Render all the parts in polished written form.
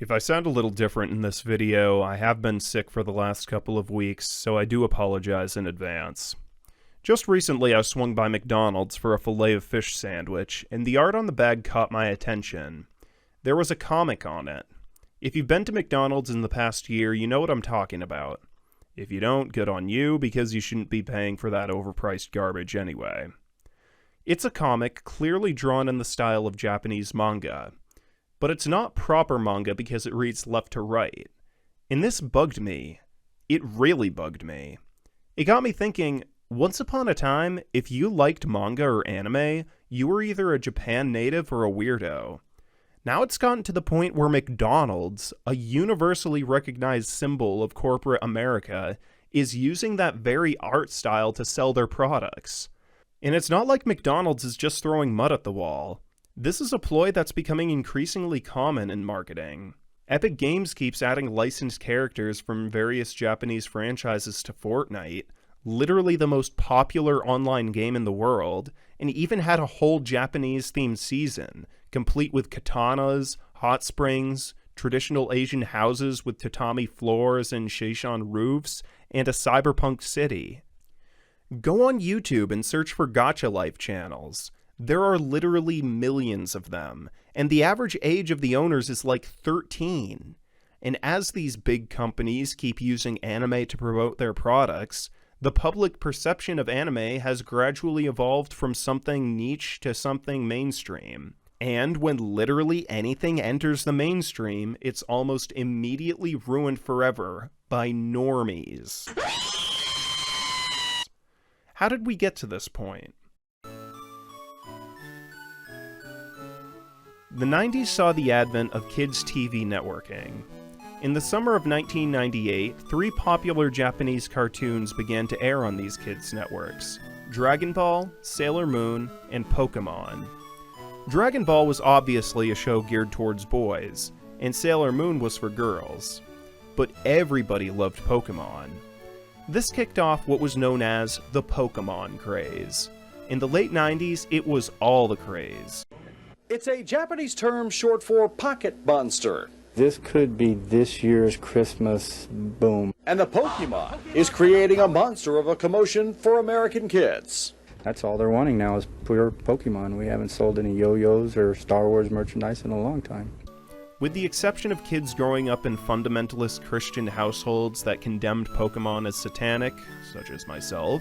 If I sound a little different in this video, I have been sick for the last couple of weeks, so I do apologize in advance. Just recently I swung by McDonald's for a filet-of-fish sandwich, and the art on the bag caught my attention. There was a comic on it. If you've been to McDonald's in the past year, you know what I'm talking about. If you don't, good on you, because you shouldn't be paying for that overpriced garbage anyway. It's a comic clearly drawn in the style of Japanese manga. But it's not proper manga because it reads left to right. And this bugged me. It really bugged me. It got me thinking, once upon a time, if you liked manga or anime, you were either a Japan native or a weirdo. Now it's gotten to the point where McDonald's, a universally recognized symbol of corporate America, is using that very art style to sell their products. And it's not like McDonald's is just throwing mud at the wall. This is a ploy that's becoming increasingly common in marketing. Epic Games keeps adding licensed characters from various Japanese franchises to Fortnite, literally the most popular online game in the world, and even had a whole Japanese-themed season, complete with katanas, hot springs, traditional Asian houses with tatami floors and Szechuan roofs, and a cyberpunk city. Go on YouTube and search for Gacha Life channels. There are literally millions of them, and the average age of the owners is like 13. And as these big companies keep using anime to promote their products, the public perception of anime has gradually evolved from something niche to something mainstream. And when literally anything enters the mainstream, it's almost immediately ruined forever by normies. How did we get to this point? The 90s saw the advent of kids' TV networking. In the summer of 1998, 3 popular Japanese cartoons began to air on these kids' networks: Dragon Ball, Sailor Moon, and Pokemon. Dragon Ball was obviously a show geared towards boys, and Sailor Moon was for girls. But everybody loved Pokemon. This kicked off what was known as the Pokemon craze. In the late 90s, it was all the craze. It's a Japanese term short for pocket monster. This could be this year's Christmas boom. And the Pokemon is creating a monster of a commotion for American kids. That's all they're wanting now is pure Pokemon. We haven't sold any yo-yos or Star Wars merchandise in a long time. With the exception of kids growing up in fundamentalist Christian households that condemned Pokemon as satanic, such as myself,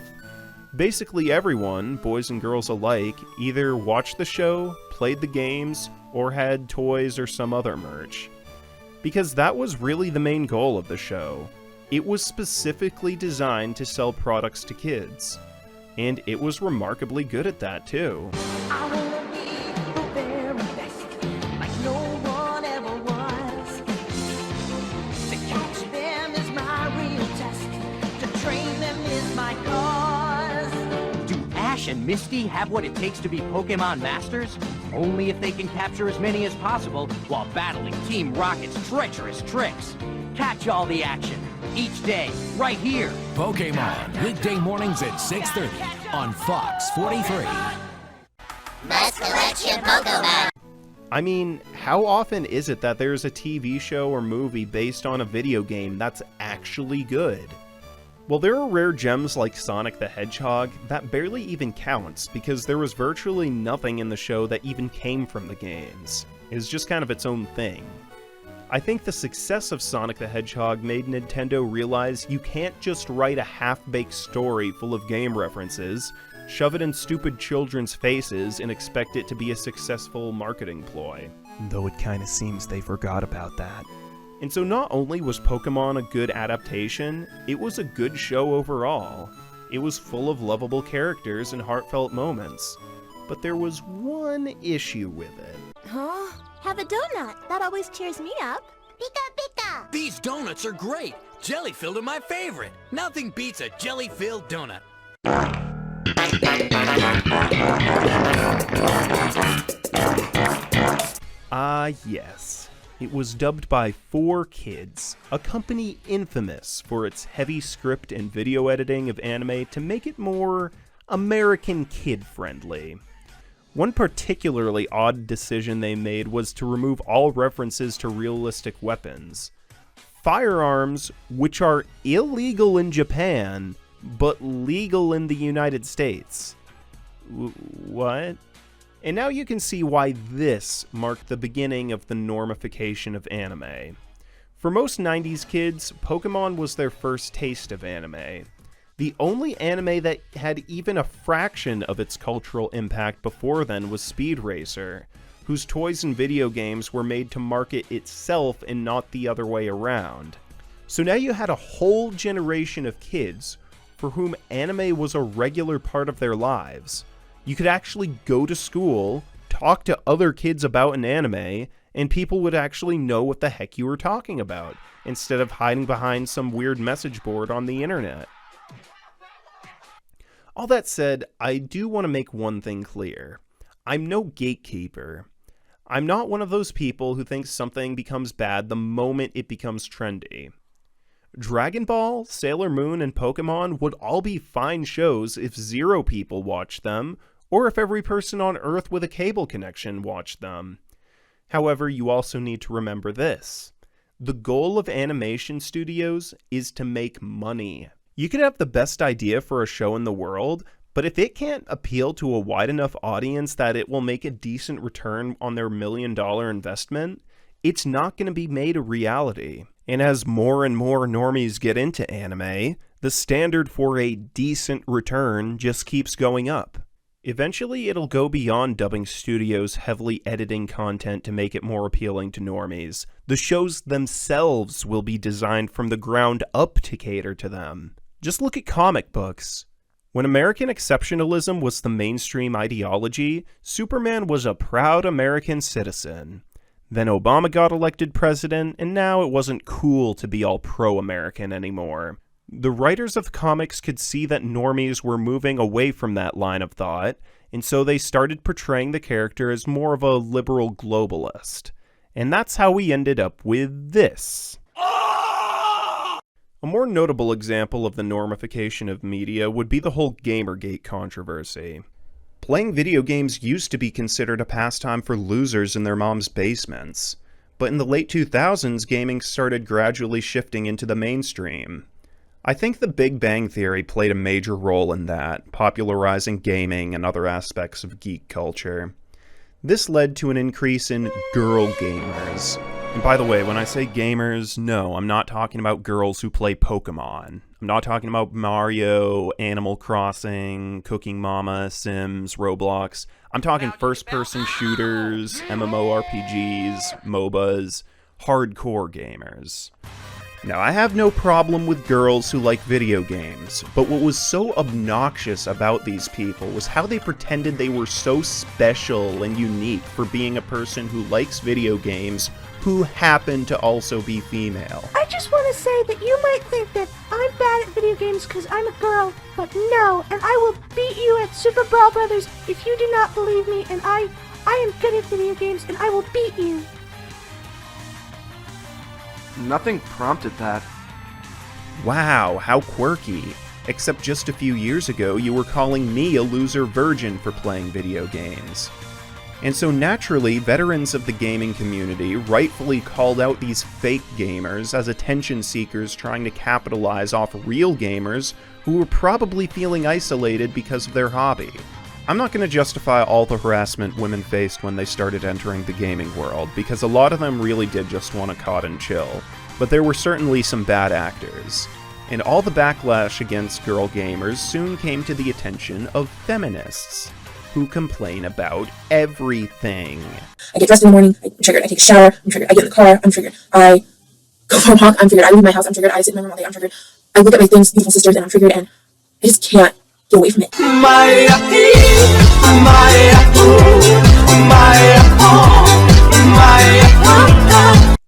basically everyone, boys and girls alike, either watched the show, played the games, or had toys or some other merch. Because that was really the main goal of the show. It was specifically designed to sell products to kids. And it was remarkably good at that too. I wanna be the very best, like no one ever was. To catch them is my real test, to train them is my cause. Do Ash and Misty have what it takes to be Pokemon Masters? Only if they can capture as many as possible while battling Team Rocket's treacherous tricks. Catch all the action, each day, right here. Pokemon, weekday mornings at 6:30 on Fox 43. Must collect your Pokemon. I mean, how often is it that there's a TV show or movie based on a video game that's actually good? Well, there are rare gems like Sonic the Hedgehog that barely even counts because there was virtually nothing in the show that even came from the games. It's just kind of its own thing. I think the success of Sonic the Hedgehog made Nintendo realize you can't just write a half-baked story full of game references, shove it in stupid children's faces, and expect it to be a successful marketing ploy. Though it kinda seems they forgot about that. And so not only was Pokemon a good adaptation, it was a good show overall. It was full of lovable characters and heartfelt moments. But there was one issue with it. Huh? Have a donut. That always cheers me up. Pika pika. These donuts are great. Jelly-filled are my favorite. Nothing beats a jelly-filled donut. Yes. It was dubbed by 4Kids, a company infamous for its heavy script and video editing of anime to make it more American kid-friendly. One particularly odd decision they made was to remove all references to realistic weapons. Firearms, which are illegal in Japan, but legal in the United States. What? And now you can see why this marked the beginning of the normification of anime. For most 90s kids, Pokemon was their first taste of anime. The only anime that had even a fraction of its cultural impact before then was Speed Racer, whose toys and video games were made to market itself and not the other way around. So now you had a whole generation of kids for whom anime was a regular part of their lives. You could actually go to school, talk to other kids about an anime, and people would actually know what the heck you were talking about, instead of hiding behind some weird message board on the internet. All that said, I do want to make one thing clear. I'm no gatekeeper. I'm not one of those people who thinks something becomes bad the moment it becomes trendy. Dragon Ball, Sailor Moon, and Pokemon would all be fine shows if 0 people watched them, or if every person on Earth with a cable connection watched them. However, you also need to remember this. The goal of animation studios is to make money. You could have the best idea for a show in the world, but if it can't appeal to a wide enough audience that it will make a decent return on their $1 million investment, it's not going to be made a reality. And as more and more normies get into anime, the standard for a decent return just keeps going up. Eventually, it'll go beyond dubbing studios heavily editing content to make it more appealing to normies. The shows themselves will be designed from the ground up to cater to them. Just look at comic books. When American exceptionalism was the mainstream ideology, Superman was a proud American citizen. Then Obama got elected president, and now it wasn't cool to be all pro-American anymore. The writers of comics could see that normies were moving away from that line of thought, and so they started portraying the character as more of a liberal globalist. And that's how we ended up with this. A more notable example of the normification of media would be the whole Gamergate controversy. Playing video games used to be considered a pastime for losers in their mom's basements, but in the late 2000s, gaming started gradually shifting into the mainstream. I think the Big Bang Theory played a major role in that, popularizing gaming and other aspects of geek culture. This led to an increase in girl gamers. And by the way, when I say gamers, no, I'm not talking about girls who play Pokemon. I'm not talking about Mario, Animal Crossing, Cooking Mama, Sims, Roblox. I'm talking first-person shooters, MMORPGs, MOBAs, hardcore gamers. Now, I have no problem with girls who like video games, but what was so obnoxious about these people was how they pretended they were so special and unique for being a person who likes video games who happen to also be female. I just want to say that you might think that I'm bad at video games because I'm a girl, but no, and I will beat you at Super Brawl Brothers if you do not believe me, and I am good at video games, and I will beat you. Nothing prompted that. Wow, how quirky. Except just a few years ago, you were calling me a loser virgin for playing video games. And so naturally, veterans of the gaming community rightfully called out these fake gamers as attention seekers trying to capitalize off real gamers who were probably feeling isolated because of their hobby. I'm not going to justify all the harassment women faced when they started entering the gaming world, because a lot of them really did just want to cot and chill, but there were certainly some bad actors. And all the backlash against girl gamers soon came to the attention of feminists, who complain about everything. I get dressed in the morning, I'm triggered. I take a shower, I'm triggered. I get in the car, I'm triggered. I go for a walk, I'm triggered. I leave my house, I'm triggered. I sit in my room all day, I'm triggered. I look at my things, beautiful sisters, and I'm triggered, and I just can't get away from it.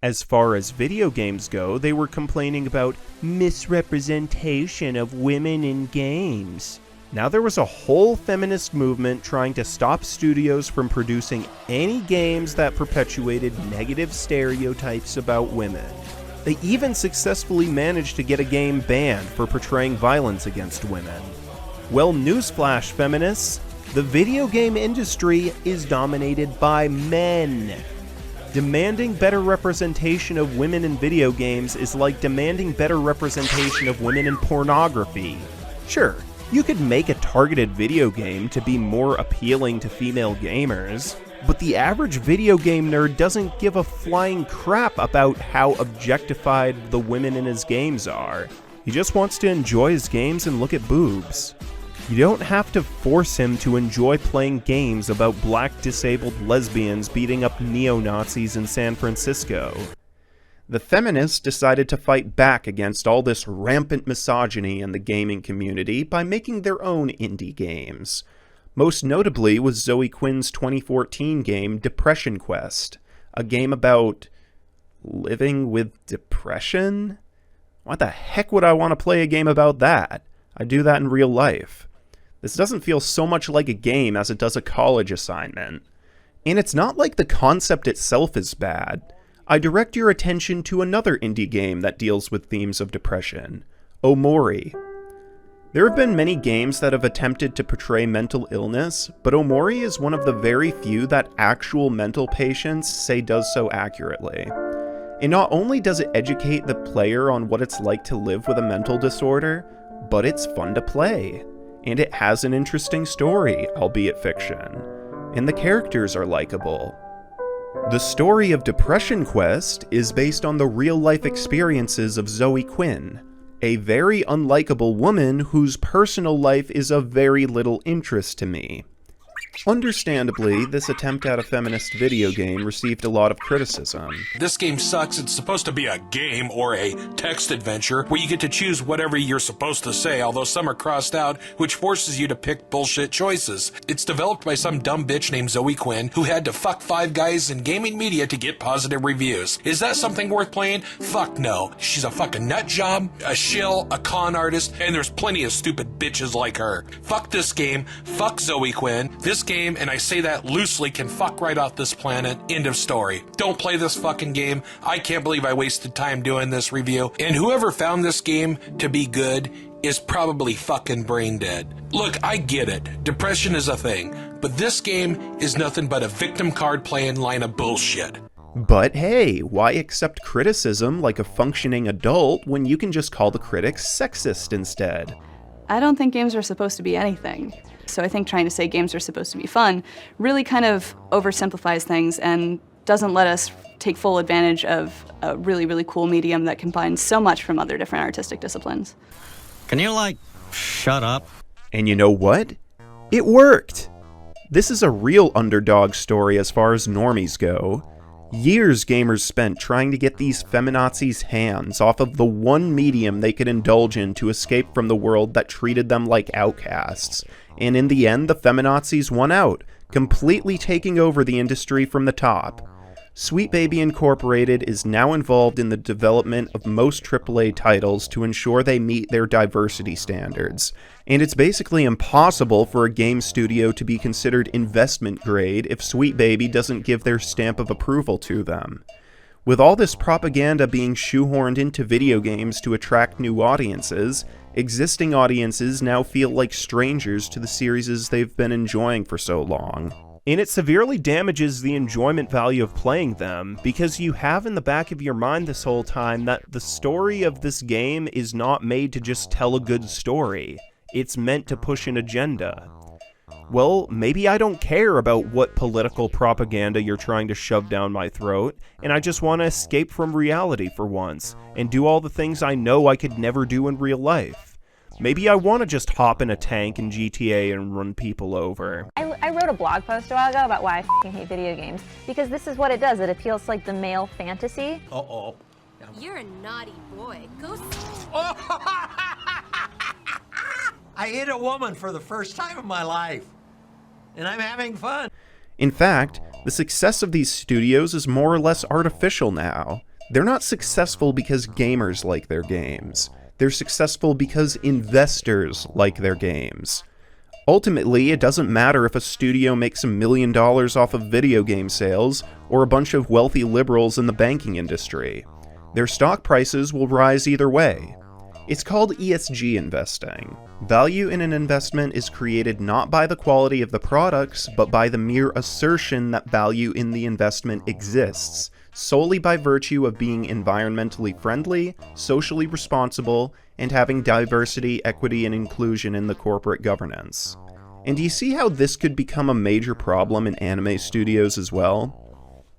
As far as video games go, they were complaining about misrepresentation of women in games. Now there was a whole feminist movement trying to stop studios from producing any games that perpetuated negative stereotypes about women. They even successfully managed to get a game banned for portraying violence against women. Well, newsflash, feminists, The video game industry is dominated by men. Demanding better representation of women in video games is like demanding better representation of women in pornography. Sure, you could make a targeted video game to be more appealing to female gamers, but the average video game nerd doesn't give a flying crap about how objectified the women in his games are. He just wants to enjoy his games and look at boobs. You don't have to force him to enjoy playing games about black disabled lesbians beating up neo-Nazis in San Francisco. The feminists decided to fight back against all this rampant misogyny in the gaming community by making their own indie games. Most notably was Zoe Quinn's 2014 game Depression Quest, a game about living with depression? Why the heck would I want to play a game about that? I do that in real life. This doesn't feel so much like a game as it does a college assignment. And it's not like the concept itself is bad. I direct your attention to another indie game that deals with themes of depression, Omori. There have been many games that have attempted to portray mental illness, but Omori is one of the very few that actual mental patients say does so accurately. And not only does it educate the player on what it's like to live with a mental disorder, but it's fun to play. And it has an interesting story, albeit fiction. And the characters are likable. The story of Depression Quest is based on the real-life experiences of Zoe Quinn, a very unlikable woman whose personal life is of very little interest to me. Understandably, this attempt at a feminist video game received a lot of criticism. This game sucks. It's supposed to be a game or a text adventure where you get to choose whatever you're supposed to say, although some are crossed out, which forces you to pick bullshit choices. It's developed by some dumb bitch named Zoe Quinn who had to fuck 5 guys in gaming media to get positive reviews. Is that something worth playing? Fuck no. She's a fucking nut job, a shill, a con artist, and there's plenty of stupid bitches like her. Fuck this game. Fuck Zoe Quinn. This game, and I say that loosely, can fuck right off this planet. End of story. Don't play this fucking game. I can't believe I wasted time doing this review. And whoever found this game to be good is probably fucking brain dead. Look, I get it. Depression is a thing. But this game is nothing but a victim card playing line of bullshit. But hey, why accept criticism like a functioning adult when you can just call the critics sexist instead? I don't think games are supposed to be anything. So I think trying to say games are supposed to be fun really kind of oversimplifies things and doesn't let us take full advantage of a really, really cool medium that combines so much from other different artistic disciplines. Can you, shut up? And you know what? It worked! This is a real underdog story as far as normies go. Years gamers spent trying to get these feminazis' hands off of the one medium they could indulge in to escape from the world that treated them like outcasts. And in the end, the feminazis won out, completely taking over the industry from the top. Sweet Baby Incorporated is now involved in the development of most AAA titles to ensure they meet their diversity standards, and it's basically impossible for a game studio to be considered investment grade if Sweet Baby doesn't give their stamp of approval to them. With all this propaganda being shoehorned into video games to attract new audiences, existing audiences now feel like strangers to the series they've been enjoying for so long. And it severely damages the enjoyment value of playing them, because you have in the back of your mind this whole time that the story of this game is not made to just tell a good story. It's meant to push an agenda. Well, maybe I don't care about what political propaganda you're trying to shove down my throat, and I just want to escape from reality for once, and do all the things I know I could never do in real life. Maybe I want to just hop in a tank in GTA and run people over. I wrote a blog post a while ago about why I f***ing hate video games, because this is what it does. It appeals to, like, the male fantasy. Uh-oh. You're a naughty boy. Go. I hit a woman for the first time in my life, and I'm having fun. In fact, the success of these studios is more or less artificial now. They're not successful because gamers like their games. They're successful because investors like their games. Ultimately, it doesn't matter if a studio makes $1 million off of video game sales, or a bunch of wealthy liberals in the banking industry. Their stock prices will rise either way. It's called ESG investing. Value in an investment is created not by the quality of the products, but by the mere assertion that value in the investment exists, solely by virtue of being environmentally friendly, socially responsible, and having diversity, equity, and inclusion in the corporate governance. And do you see how this could become a major problem in anime studios as well?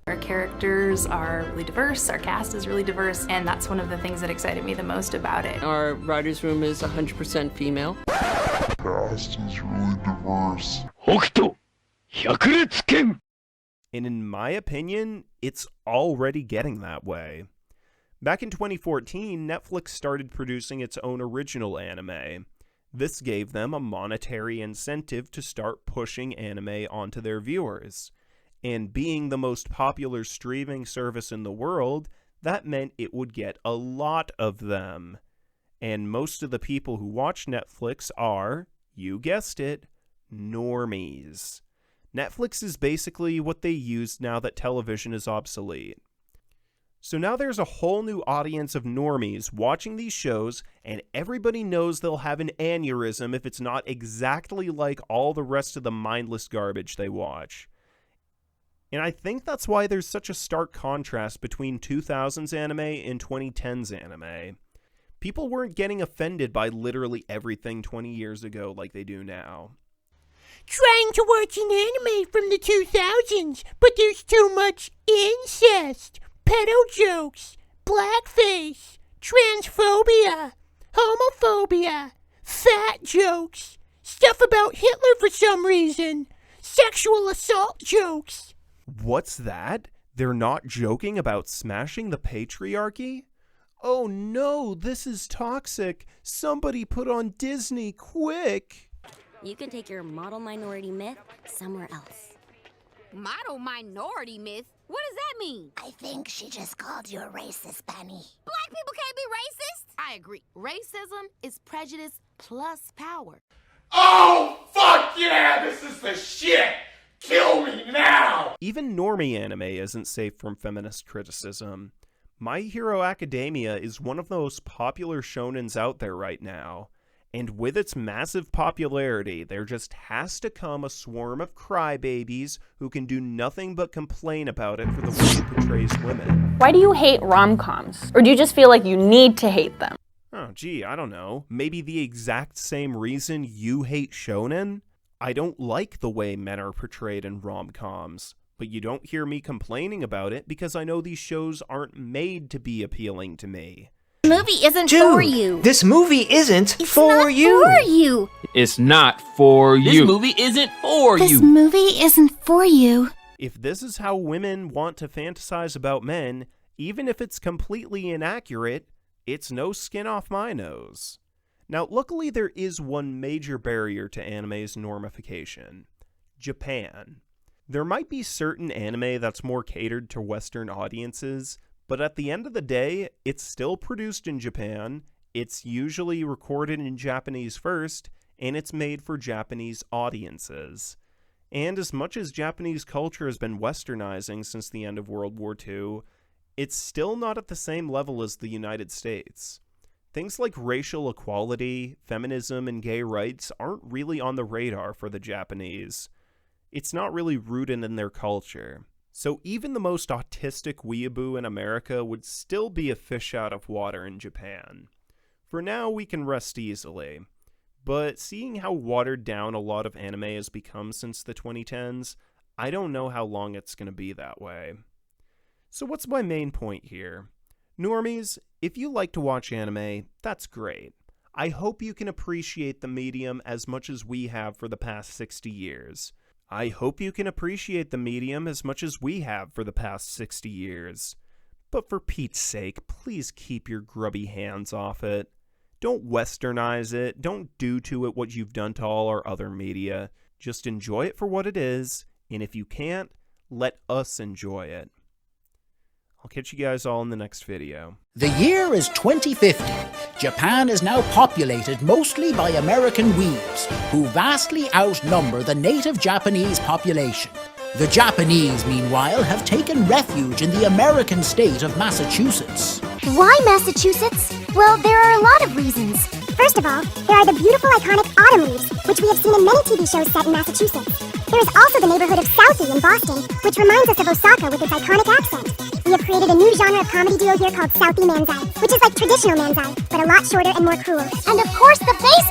Our characters are really diverse, our cast is really diverse, and that's one of the things that excited me the most about it. Our writer's room is 100% female. Cast is really diverse. And in my opinion, it's already getting that way. Back in 2014, Netflix started producing its own original anime. This gave them a monetary incentive to start pushing anime onto their viewers. And being the most popular streaming service in the world, that meant it would get a lot of them. And most of the people who watch Netflix are, you guessed it, normies. Netflix is basically what they use now that television is obsolete. So now there's a whole new audience of normies watching these shows, and everybody knows they'll have an aneurysm if it's not exactly like all the rest of the mindless garbage they watch. And I think that's why there's such a stark contrast between 2000s anime and 2010s anime. People weren't getting offended by literally everything 20 years ago like they do now. Trying to watch an anime from the 2000s, but there's too much incest, pedo jokes, blackface, transphobia, homophobia, fat jokes, stuff about Hitler for some reason, sexual assault jokes. What's that? They're not joking about smashing the patriarchy? Oh no, this is toxic. Somebody put on Disney, quick! You can take your model minority myth somewhere else. Model minority myth? What does that mean? I think she just called you a racist, Penny. Black people can't be racist. I agree. Racism is prejudice plus power. Oh, fuck yeah! This is the shit! Kill me now! Even normie anime isn't safe from feminist criticism. My Hero Academia is one of the most popular shonens out there right now. And with its massive popularity, there just has to come a swarm of crybabies who can do nothing but complain about it for the way it portrays women. Why do you hate rom-coms? Or do you just feel like you need to hate them? Oh, gee, I don't know. Maybe the exact same reason you hate shonen? I don't like the way men are portrayed in rom-coms, but you don't hear me complaining about it because I know these shows aren't made to be appealing to me. The movie isn't for you. This movie isn't It's for not you. for you. It's not for you. This movie isn't for This you. movie isn't for you. If this is how women want to fantasize about men, even if it's completely inaccurate, it's no skin off my nose. Now, luckily there is one major barrier to anime's normification: Japan. There might be certain anime that's more catered to Western audiences, but at the end of the day, it's still produced in Japan, it's usually recorded in Japanese first, and it's made for Japanese audiences. And as much as Japanese culture has been westernizing since the end of World War II, it's still not at the same level as the United States. Things like racial equality, feminism, and gay rights aren't really on the radar for the Japanese. It's not really rooted in their culture. So even the most autistic weeaboo in America would still be a fish out of water in Japan. For now, we can rest easily. But seeing how watered down a lot of anime has become since the 2010s, I don't know how long it's going to be that way. So what's my main point here? Normies, if you like to watch anime, that's great. I hope you can appreciate the medium as much as we have for the past 60 years. I hope you can appreciate the medium as much as we have for the past 60 years. But for Pete's sake, please keep your grubby hands off it. Don't westernize it, don't do to it what you've done to all our other media. Just enjoy it for what it is, and if you can't, let us enjoy it. I'll catch you guys all in the next video. The year is 2050. Japan is now populated mostly by American weebs, who vastly outnumber the native Japanese population. The Japanese, meanwhile, have taken refuge in the American state of Massachusetts. Why Massachusetts? Well, there are a lot of reasons. First of all, there are the beautiful iconic autumn leaves, which we have seen in many TV shows set in Massachusetts. There is also the neighborhood of Southie in Boston, which reminds us of Osaka with its iconic accent. We have created a new genre of comedy duo here called Southie Manzai, which is like traditional Manzai, but a lot shorter and more cruel. And of course, the bass